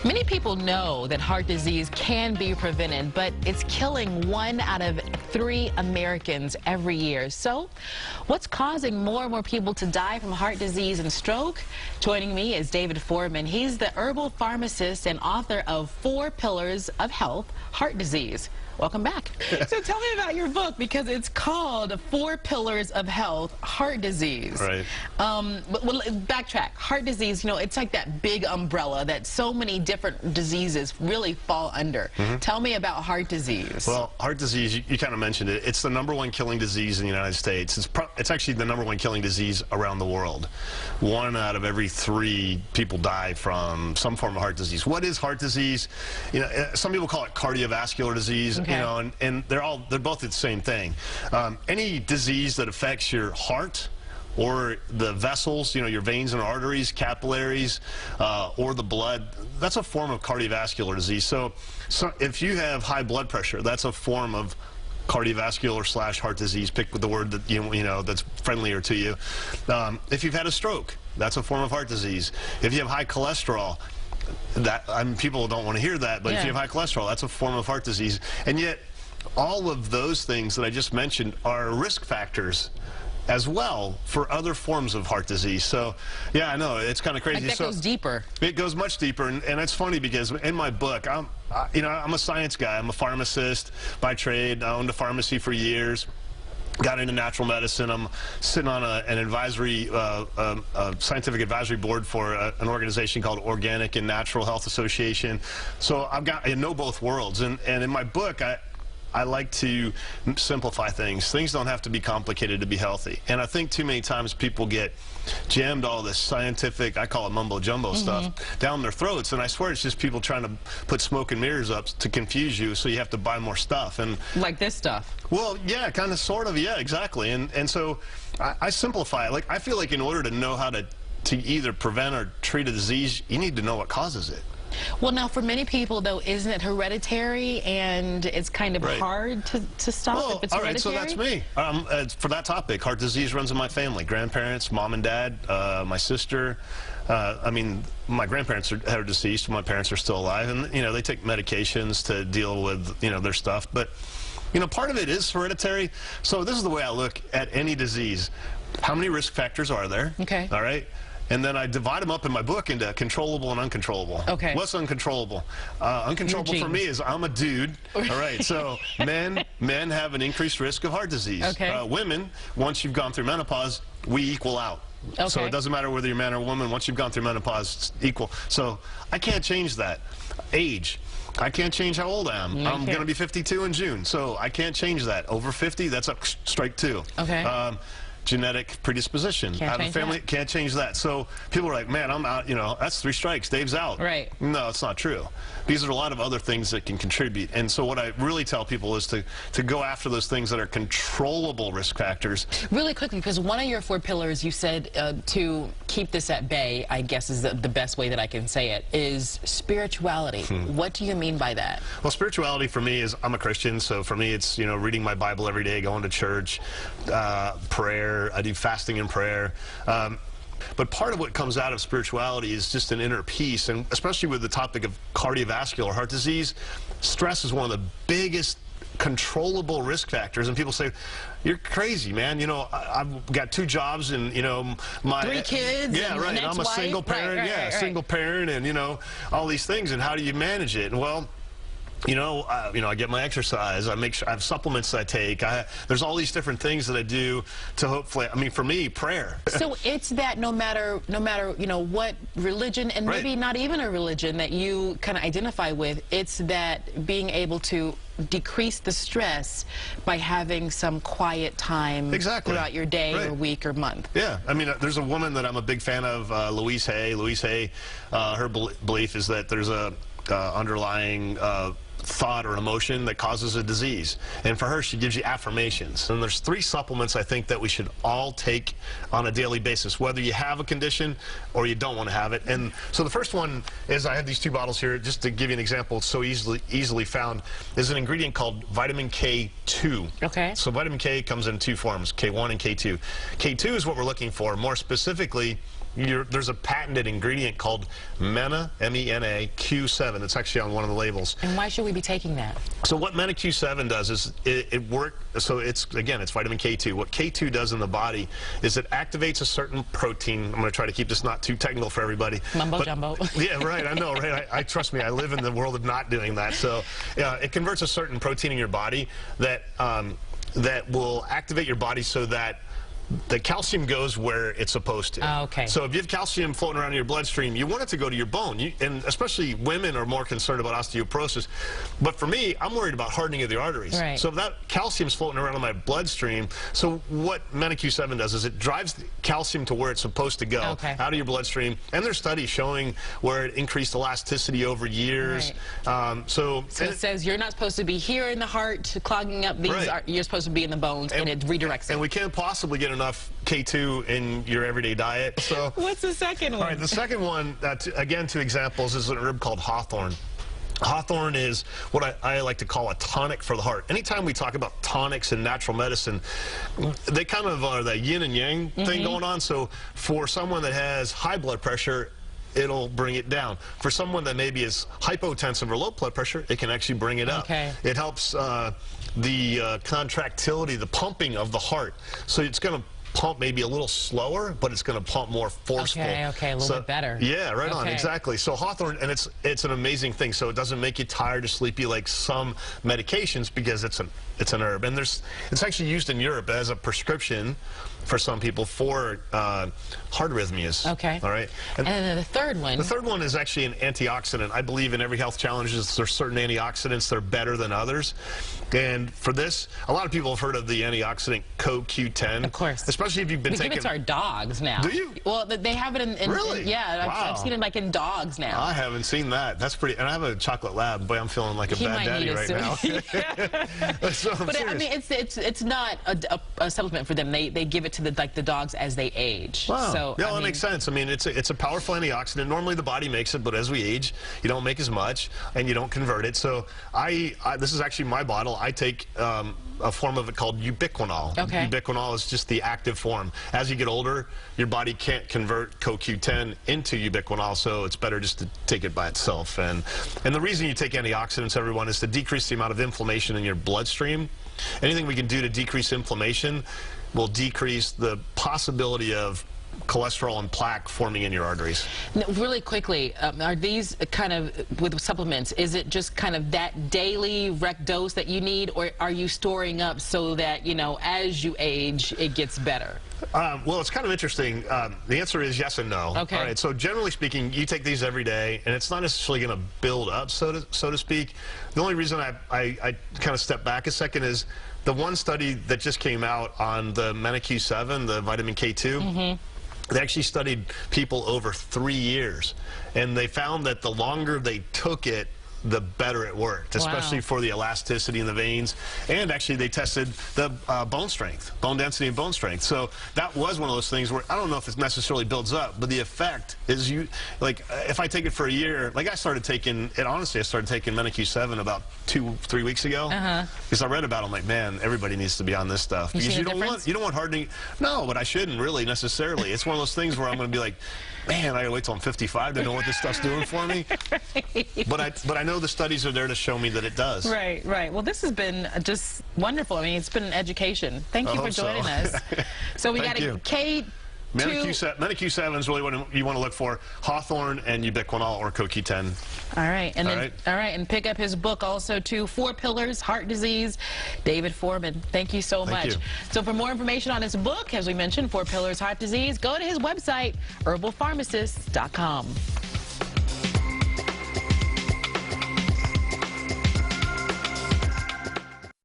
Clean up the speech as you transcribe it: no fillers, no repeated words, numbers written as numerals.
Many people know that heart disease can be prevented, but it's killing 1 out of 3 Americans every year. So what's causing more and more people to die from heart disease and stroke? Joining me is David Foreman. He's the herbal pharmacist and author of 4 Pillars of Health, Heart Disease. Welcome back. So tell me about your book, because it's called 4 Pillars of Health, Heart Disease. Right. Well, backtrack. Heart disease, you know, it's like that big umbrella that so many different diseases really fall under. Tell me about heart disease. Well, heart disease, you kind of mentioned it. It's the #1 killing disease in the United States. It's actually the #1 killing disease around the world. 1 out of every 3 people die from some form of heart disease. What is heart disease? You know, some people call it cardiovascular disease. Okay. You know, and they're both the same thing. Any disease that affects your heart or the vessels, you know, your veins and arteries, capillaries, or the blood, that's a form of cardiovascular disease. So if you have high blood pressure, that's a form of cardiovascular / heart disease. Pick the word that you know that's friendlier to you. If you've had a stroke, that's a form of heart disease. If you have high cholesterol, people don't want to hear that, but if you have high cholesterol, that's a form of heart disease. And yet, all of those things that I just mentioned are risk factors as well for other forms of heart disease. So, yeah, I know, it's kind of crazy. Like that goes deeper. It goes much deeper, and it's funny because in my book, I'm a science guy. I'm a pharmacist by trade. I owned a pharmacy for years. Got into natural medicine. I'm sitting on an advisory, scientific advisory board for an organization called Organic and Natural Health Association. So I know both worlds. And in my book, I like to simplify things. Things don't have to be complicated to be healthy. And I think too many times people get jammed all this scientific, I call it mumbo-jumbo stuff, down their throats. And I swear it's just people trying to put smoke and mirrors up to confuse you, so you have to buy more stuff. And like this stuff. Well, yeah, kind of, sort of, yeah, exactly. And so I simplify it. Like, I feel like in order to know how to either prevent or treat a disease, you need to know what causes it. Well, now, for many people, though, isn't it hereditary, and it's kind of hard to stop if it's hereditary? All right, so that's me. For that topic, heart disease runs in my family. Grandparents, mom and dad, my sister. I mean, my grandparents are deceased. My parents are still alive, and, you know, they take medications to deal with, you know, their stuff. But, you know, part of it is hereditary. So this is the way I look at any disease. How many risk factors are there? Okay. All right. And then I divide them up in my book into controllable and uncontrollable. Okay. What's uncontrollable? Uncontrollable for me is I'm a dude. All right. So men have an increased risk of heart disease. Okay. Women, once you've gone through menopause, we equal out. Okay. So it doesn't matter whether you're a man or a woman. Once you've gone through menopause, it's equal. So I can't change that. Age. I can't change how old I am. I'm going to be 52 in June, so I can't change that. Over 50, that's a strike 2. Okay. Genetic predisposition. I have a family, can't change that. So people are like, man, I'm out, you know, that's 3 strikes, Dave's out. Right. No, it's not true. These are a lot of other things that can contribute. And so what I really tell people is to go after those things that are controllable risk factors. Really quickly, because one of your 4 pillars, you said to keep this at bay, I guess is the best way that I can say it, is spirituality. What do you mean by that? Well, spirituality for me is, I'm a Christian, so for me it's, you know, reading my Bible every day, going to church, prayer. I do fasting and prayer. But part of what comes out of spirituality is just an inner peace, and especially with the topic of cardiovascular heart disease, stress is one of the biggest controllable risk factors. And people say, you're crazy, man. You know, I've got 2 jobs and, you know, my 3 kids. Yeah, right. I'm a single parent. Single parent, and, you know, all these things. And how do you manage it? And, well, you know, I get my exercise. I make sure I have supplements that I take. There's all these different things that I do to hopefully. I mean, for me, prayer. So it's that no matter you know what religion, and maybe not even a religion that you kind of identify with, it's that being able to decrease the stress by having some quiet time throughout your day or week or month. Yeah, I mean, there's a woman that I'm a big fan of, Louise Hay. Louise Hay, her belief is that there's a underlying thought or emotion that causes a disease. And for her, she gives you affirmations. And there's 3 supplements I think that we should all take on a daily basis, whether you have a condition or you don't want to have it. And so the first one is, I have these 2 bottles here, just to give you an example, it's so easily found, is an ingredient called vitamin K2. Okay. So vitamin K comes in 2 forms, K1 and K2. K2 is what we're looking for, more specifically there's a patented ingredient called MENA, M-E-N-A, Q7. It's actually on one of the labels. And why should we be taking that? So what MENA Q7 does is it works, so it's vitamin K2. What K2 does in the body is it activates a certain protein. I'm going to try to keep this not too technical for everybody. Mumbo jumbo. Yeah, right, I know, right? I trust me, I live in the world of not doing that. So it converts a certain protein in your body that that will activate your body so that the calcium goes where it's supposed to. Oh, okay. So if you have calcium floating around in your bloodstream, you want it to go to your bone. And especially women are more concerned about osteoporosis. But for me, I'm worried about hardening of the arteries. Right. So if that calcium's floating around in my bloodstream, so what MENA Q7 does is it drives the calcium to where it's supposed to go, out of your bloodstream. And there's studies showing where it increased elasticity over years. Right. So it says you're not supposed to be here in the heart clogging up these, you're supposed to be in the bones, and it redirects it. And we can't possibly get enough K2 in your everyday diet. So what's the second one? All right, the second one, again, two examples, is an herb called hawthorn. Hawthorn is what I like to call a tonic for the heart. Anytime we talk about tonics in natural medicine, they kind of are the yin and yang thing going on. So for someone that has high blood pressure, it'll bring it down. For someone that maybe is hypotensive or low blood pressure, it can actually bring it up. Okay. It helps the contractility, the pumping of the heart. So it's going to pump maybe a little slower, but it's going to pump more forceful. Okay, a little bit better. Yeah, right on, exactly. So hawthorn, and it's an amazing thing. So it doesn't make you tired or sleepy like some medications because it's an herb, and it's actually used in Europe as a prescription for some people for heart arrhythmias. Okay. All right. And then the third one. The third one is actually an antioxidant. I believe in every health challenge there's certain antioxidants that are better than others. And for this, a lot of people have heard of the antioxidant CoQ10. Of course. Especially if you've been taking. We give it to our dogs now. Do you? Well, they have it in really? Yeah, wow. I've seen it like in dogs now. I haven't seen that. That's pretty. And I have a chocolate lab. Boy, I'm feeling like a bad daddy right now. So but I mean, it's not a supplement for them. They give it to the dogs as they age. Wow. So yeah, that makes sense. I mean, it's a powerful antioxidant. Normally the body makes it, but as we age, you don't make as much and you don't convert it. So this is actually my bottle. I take a form of it called ubiquinol. Okay. Ubiquinol is just the active form. As you get older, your body can't convert CoQ10 into ubiquinol, so it's better just to take it by itself. And the reason you take antioxidants, everyone, is to decrease the amount of inflammation in your bloodstream. Anything we can do to decrease inflammation will decrease the possibility of cholesterol and plaque forming in your arteries. Now, really quickly, are these kind of, with supplements, is it just kind of that daily rec dose that you need, or are you storing up so that, you know, as you age, it gets better? Well, it's kind of interesting. The answer is yes and no. Okay. All right, so generally speaking, you take these every day, and it's not necessarily going to build up, so to speak. The only reason I kind of step back a second is the one study that just came out on the MENA Q7, the vitamin K2, they actually studied people over 3 years, and they found that the longer they took it, the better it worked, especially for the elasticity in the veins. And actually they tested the bone strength, bone density and bone strength. So that was one of those things where I don't know if it necessarily builds up, but the effect is, if I take it for a year, like I started taking it, honestly, I started taking MENA Q7 about 2-3 weeks ago, because I read about it. I'm like, man, everybody needs to be on this stuff, because you don't want hardening. No, but I shouldn't really necessarily. It's one of those things where I'm going to be like, man, I gotta wait till I'm 55 to know what this stuff's doing for me. But I know the studies are there to show me that it does. Right, right. Well, this has been just wonderful. I mean, it's been an education. Thank you for joining us. So we got a K. MENA Q7 is really what you want to look for. Hawthorn and ubiquinol or CoQ10. All right, and and pick up his book also too, 4 Pillars, Heart Disease, David Foreman. Thank you so much. So for more information on his book, as we mentioned, 4 Pillars, Heart Disease, go to his website, herbalpharmacist.com.